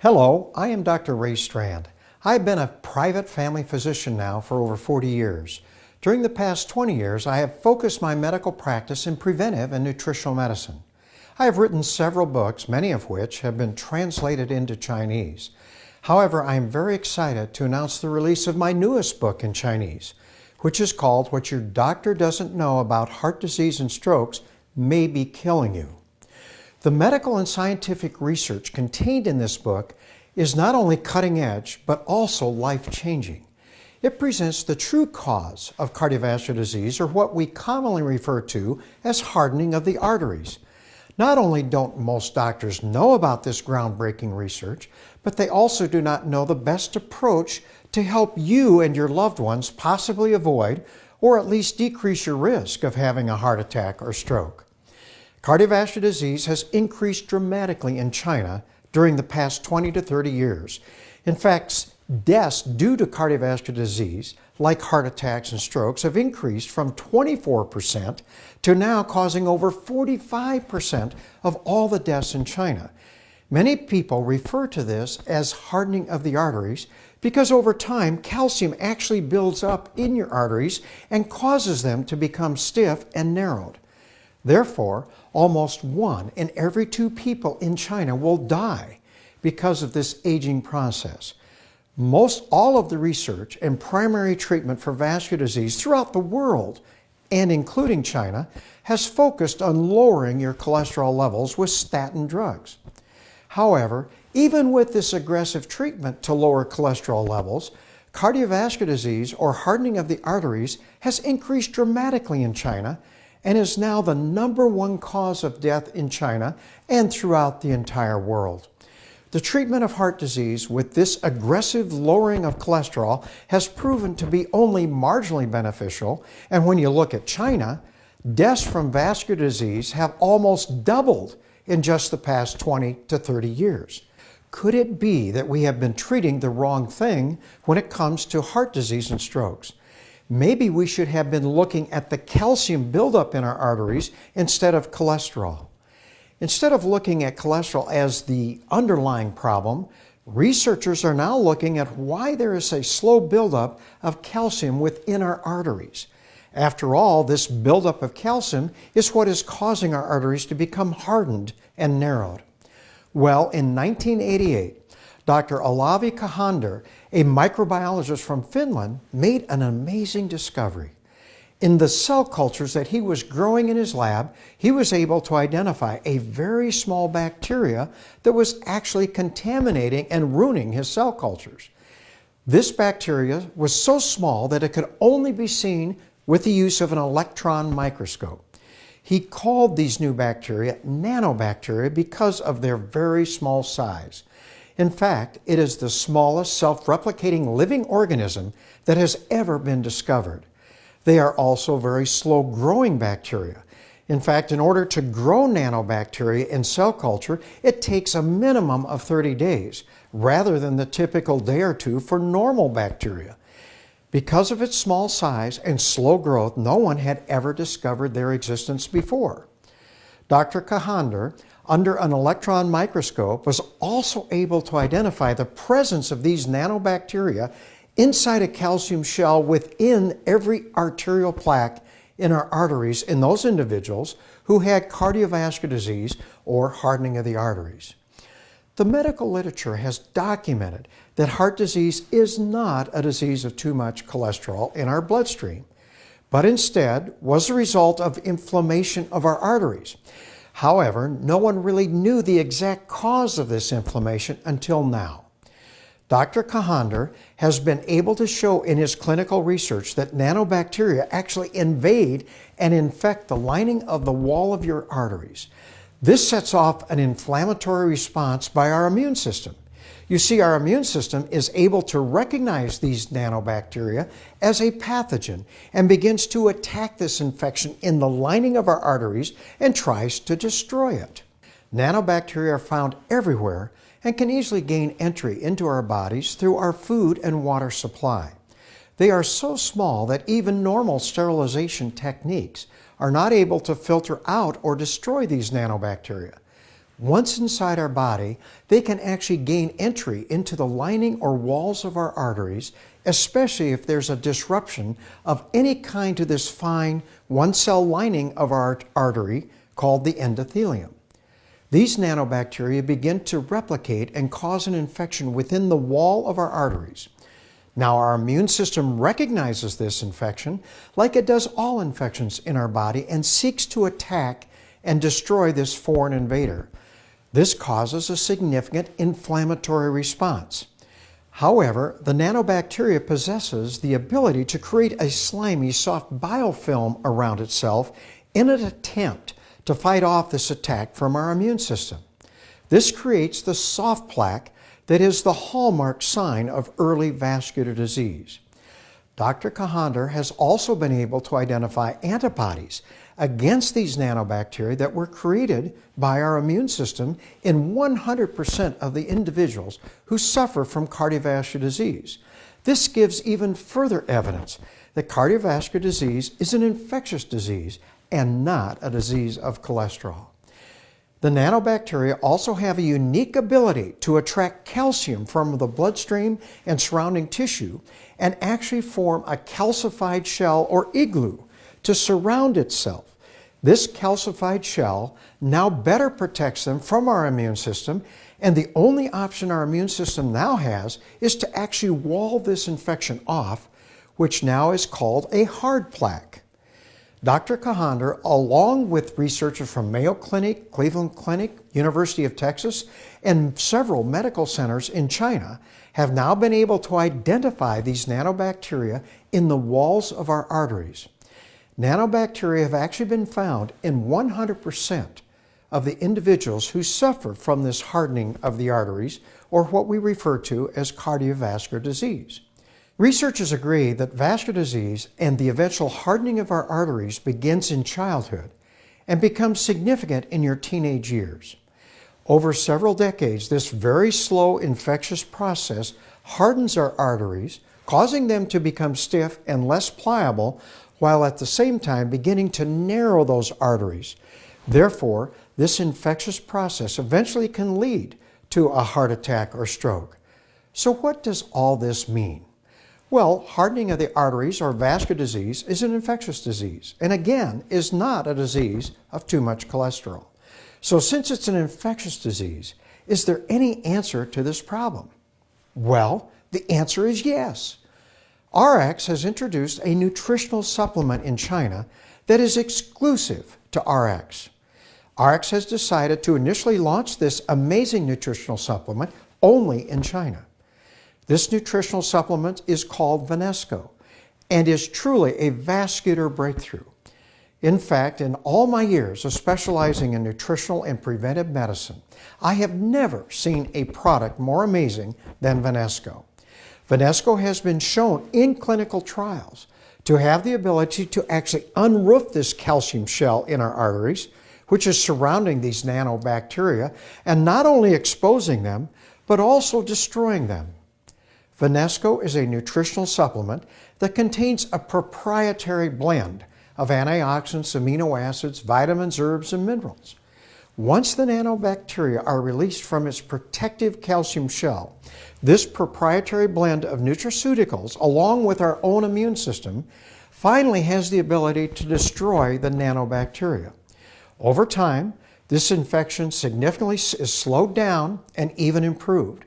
Hello, I am Dr. Ray Strand. I've been a private family physician now for over 40 years. During the past 20 years, I have focused my medical practice in preventive and nutritional medicine. I have written several books, many of which have been translated into Chinese. However, I am very excited to announce the release of my newest book in Chinese, which is called What Your Doctor Doesn't Know About Heart Disease and Strokes May Be Killing You. The medical and scientific research contained in this book is not only cutting edge, but also life-changing. It presents the true cause of cardiovascular disease, or what we commonly refer to as hardening of the arteries. Not only don't most doctors know about this groundbreaking research, but they also do not know the best approach to help you and your loved ones possibly avoid or at least decrease your risk of having a heart attack or stroke. Cardiovascular disease has increased dramatically in China during the past 20 to 30 years. In fact, deaths due to cardiovascular disease, like heart attacks and strokes, have increased from 24% to now causing over 45% of all the deaths in China. Many people refer to this as hardening of the arteries because over time, calcium actually builds up in your arteries and causes them to become stiff and narrowed. Therefore, almost 1 in every 2 people in China will die because of this aging process. Most all of the research and primary treatment for vascular disease throughout the world, and including China, has focused on lowering your cholesterol levels with statin drugs. However, even with this aggressive treatment to lower cholesterol levels, cardiovascular disease or hardening of the arteries has increased dramatically in China and is now the #1 cause of death in China and throughout the entire world. The treatment of heart disease with this aggressive lowering of cholesterol has proven to be only marginally beneficial, and when you look at China, deaths from vascular disease have almost doubled in just the past 20 to 30 years. Could it be that we have been treating the wrong thing when it comes to heart disease and strokes? Maybe we should have been looking at the calcium buildup in our arteries instead of cholesterol. Instead of looking at cholesterol as the underlying problem, researchers are now looking at why there is a slow buildup of calcium within our arteries. After all, this buildup of calcium is what is causing our arteries to become hardened and narrowed. Well, in 1988, Dr. Olavi Kahander, a microbiologist from Finland, made an amazing discovery. In the cell cultures that he was growing in his lab, he was able to identify a very small bacteria that was actually contaminating and ruining his cell cultures. This bacteria was so small that it could only be seen with the use of an electron microscope. He called these new bacteria nanobacteria because of their very small size. In fact, it is the smallest self-replicating living organism that has ever been discovered. They are also very slow-growing bacteria. In fact, in order to grow nanobacteria in cell culture, it takes a minimum of 30 days, rather than the typical day or 2 for normal bacteria. Because of its small size and slow growth, no one had ever discovered their existence before. Dr. Kahander, under an electron microscope, was also able to identify the presence of these nanobacteria inside a calcium shell within every arterial plaque in our arteries in those individuals who had cardiovascular disease or hardening of the arteries. The medical literature has documented that heart disease is not a disease of too much cholesterol in our bloodstream, but instead was a result of inflammation of our arteries. However, no one really knew the exact cause of this inflammation until now. Dr. Kahander has been able to show in his clinical research that nanobacteria actually invade and infect the lining of the wall of your arteries. This sets off an inflammatory response by our immune system. You see, our immune system is able to recognize these nanobacteria as a pathogen and begins to attack this infection in the lining of our arteries and tries to destroy it. Nanobacteria are found everywhere and can easily gain entry into our bodies through our food and water supply. They are so small that even normal sterilization techniques are not able to filter out or destroy these nanobacteria. Once inside our body, they can actually gain entry into the lining or walls of our arteries, especially if there's a disruption of any kind to this fine one-cell lining of our artery called the endothelium. These nanobacteria begin to replicate and cause an infection within the wall of our arteries. Now, our immune system recognizes this infection like it does all infections in our body and seeks to attack and destroy this foreign invader. This causes a significant inflammatory response. However, the nanobacteria possesses the ability to create a slimy, soft biofilm around itself in an attempt to fight off this attack from our immune system. This creates the soft plaque that is the hallmark sign of early vascular disease. Dr. Kahander has also been able to identify antibodies against these nanobacteria that were created by our immune system in 100% of the individuals who suffer from cardiovascular disease. This gives even further evidence that cardiovascular disease is an infectious disease and not a disease of cholesterol. The nanobacteria also have a unique ability to attract calcium from the bloodstream and surrounding tissue and actually form a calcified shell or igloo to surround itself. This calcified shell now better protects them from our immune system, and the only option our immune system now has is to actually wall this infection off, which now is called a hard plaque. Dr. Kahander, along with researchers from Mayo Clinic, Cleveland Clinic, University of Texas, and several medical centers in China, have now been able to identify these nanobacteria in the walls of our arteries. Nanobacteria have actually been found in 100% of the individuals who suffer from this hardening of the arteries, or what we refer to as cardiovascular disease. Researchers agree that vascular disease and the eventual hardening of our arteries begins in childhood and becomes significant in your teenage years. Over several decades, this very slow infectious process hardens our arteries, causing them to become stiff and less pliable, while at the same time beginning to narrow those arteries. Therefore, this infectious process eventually can lead to a heart attack or stroke. So what does all this mean? Well, hardening of the arteries or vascular disease is an infectious disease, and again, is not a disease of too much cholesterol. So since it's an infectious disease, is there any answer to this problem? Well, the answer is yes. Ariix has introduced a nutritional supplement in China that is exclusive to Ariix. Ariix has decided to initially launch this amazing nutritional supplement only in China. This nutritional supplement is called Vanesco and is truly a vascular breakthrough. In fact, in all my years of specializing in nutritional and preventive medicine, I have never seen a product more amazing than Vanesco. Vanesco has been shown in clinical trials to have the ability to actually unroof this calcium shell in our arteries, which is surrounding these nanobacteria, and not only exposing them, but also destroying them. Vanesco is a nutritional supplement that contains a proprietary blend of antioxidants, amino acids, vitamins, herbs, and minerals. Once the nanobacteria are released from its protective calcium shell, this proprietary blend of nutraceuticals, along with our own immune system, finally has the ability to destroy the nanobacteria. Over time, this infection significantly is slowed down and even improved.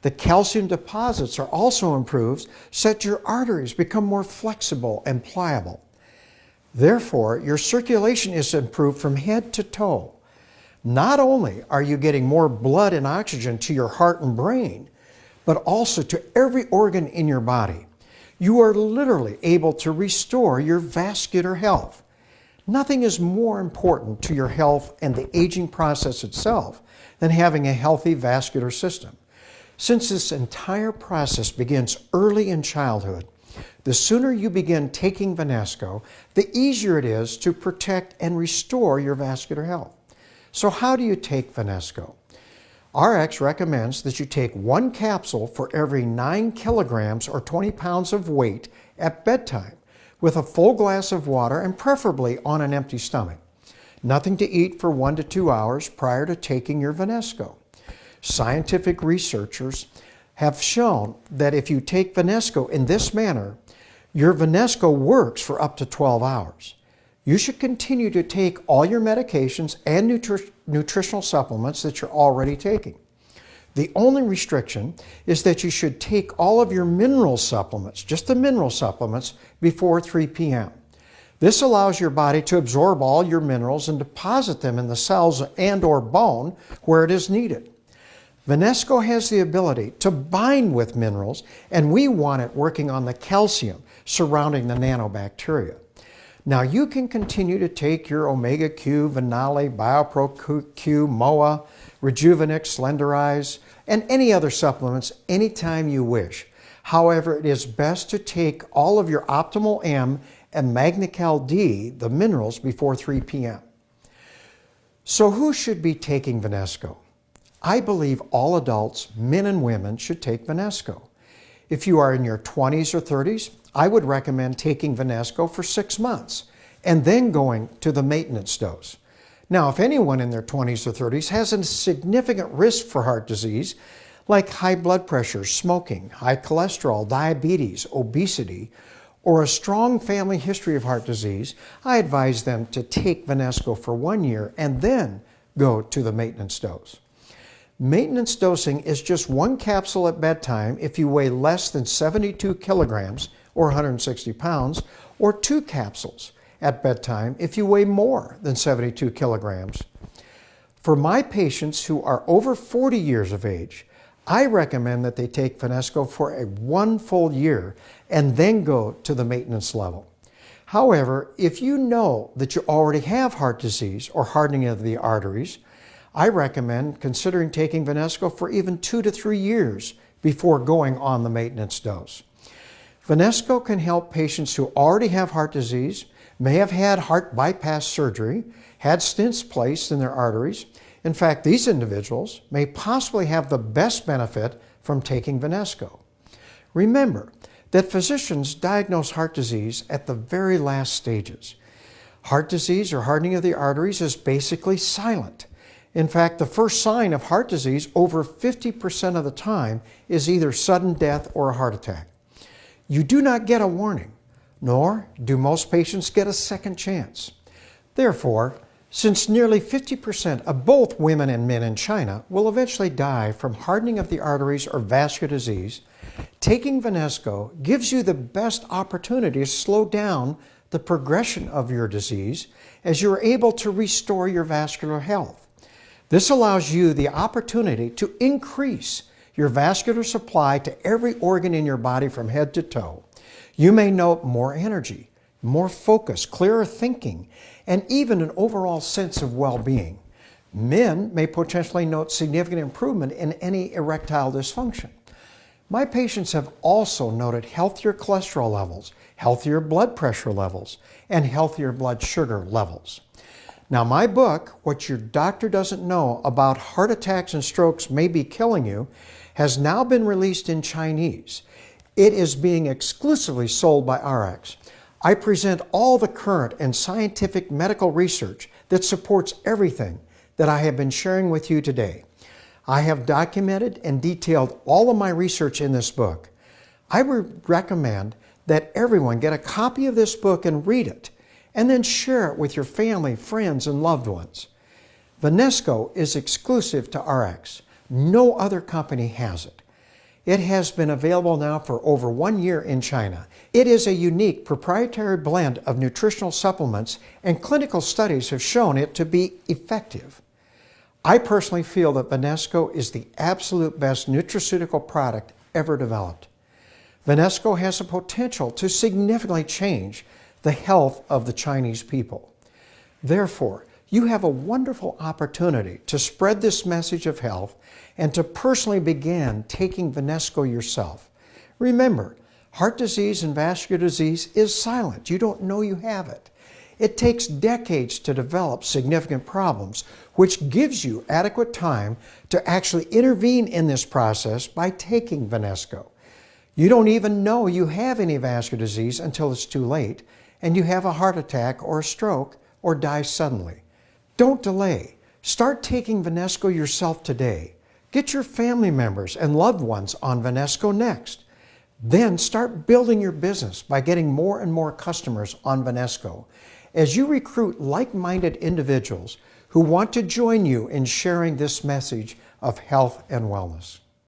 The calcium deposits are also improved so that your arteries become more flexible and pliable. Therefore, your circulation is improved from head to toe. Not only are you getting more blood and oxygen to your heart and brain, but also to every organ in your body. You are literally able to restore your vascular health. Nothing is more important to your health and the aging process itself than having a healthy vascular system. Since this entire process begins early in childhood, the sooner you begin taking Vanesco, the easier it is to protect and restore your vascular health. So how do you take Vanesco? Ariix recommends that you take 1 capsule for every 9 kilograms or 20 pounds of weight at bedtime with a full glass of water and preferably on an empty stomach. Nothing to eat for 1 to 2 hours prior to taking your Vanesco. Scientific researchers have shown that if you take Vanesco in this manner, your Vanesco works for up to 12 hours. You should continue to take all your medications and nutritional supplements that you're already taking. The only restriction is that you should take all of your mineral supplements, just the mineral supplements, before 3 p.m. This allows your body to absorb all your minerals and deposit them in the cells and/or bone where it is needed. Vanesco has the ability to bind with minerals, and we want it working on the calcium surrounding the nanobacteria. Now you can continue to take your Omega Q, Venale, BioPro Q, MOA, Rejuvenix, Slenderize, and any other supplements anytime you wish. However, it is best to take all of your Optimal M and Magnical D, the minerals, before 3 p.m. So who should be taking Vanesco? I believe all adults, men and women, should take Vanesco. If you are in your 20s or 30s, I would recommend taking Vanesco for 6 months and then going to the maintenance dose. Now, if anyone in their 20s or 30s has a significant risk for heart disease, like high blood pressure, smoking, high cholesterol, diabetes, obesity, or a strong family history of heart disease, I advise them to take Vanesco for 1 year and then go to the maintenance dose. Maintenance dosing is just 1 capsule at bedtime if you weigh less than 72 kilograms or 160 pounds, or 2 capsules at bedtime if you weigh more than 72 kilograms. For my patients who are over 40 years of age, I recommend that they take Vanesco for 1 full year and then go to the maintenance level. However, if you know that you already have heart disease or hardening of the arteries, I recommend considering taking Vanesco for even 2 to 3 years before going on the maintenance dose. Vanesco can help patients who already have heart disease, may have had heart bypass surgery, had stents placed in their arteries. In fact, these individuals may possibly have the best benefit from taking Vanesco. Remember that physicians diagnose heart disease at the very last stages. Heart disease or hardening of the arteries is basically silent. In fact, the first sign of heart disease over 50% of the time is either sudden death or a heart attack. You do not get a warning, nor do most patients get a second chance. Therefore, since nearly 50% of both women and men in China will eventually die from hardening of the arteries or vascular disease, taking Vanesco gives you the best opportunity to slow down the progression of your disease as you are able to restore your vascular health. This allows you the opportunity to increase your vascular supply to every organ in your body from head to toe. You may note more energy, more focus, clearer thinking, and even an overall sense of well-being. Men may potentially note significant improvement in any erectile dysfunction. My patients have also noted healthier cholesterol levels, healthier blood pressure levels, and healthier blood sugar levels. Now, my book, What Your Doctor Doesn't Know About Heart Attacks and Strokes May Be Killing You, has now been released in Chinese. It is being exclusively sold by Ariix. I present all the current and scientific medical research that supports everything that I have been sharing with you today. I have documented and detailed all of my research in this book. I would recommend that everyone get a copy of this book and read it, and then share it with your family, friends, and loved ones. Vanesco is exclusive to Ariix. No other company has it. It has been available now for over 1 year in China. It is a unique proprietary blend of nutritional supplements, and clinical studies have shown it to be effective. I personally feel that Vanesco is the absolute best nutraceutical product ever developed. Vanesco has the potential to significantly change the health of the Chinese people. Therefore, you have a wonderful opportunity to spread this message of health and to personally begin taking Vanesco yourself. Remember, heart disease and vascular disease is silent. You don't know you have it. It takes decades to develop significant problems, which gives you adequate time to actually intervene in this process by taking Vanesco. You don't even know you have any vascular disease until it's too late, and you have a heart attack or a stroke or die suddenly. Don't delay. Start taking Vanesco yourself today. Get your family members and loved ones on Vanesco next. Then start building your business by getting more and more customers on Vanesco as you recruit like-minded individuals who want to join you in sharing this message of health and wellness.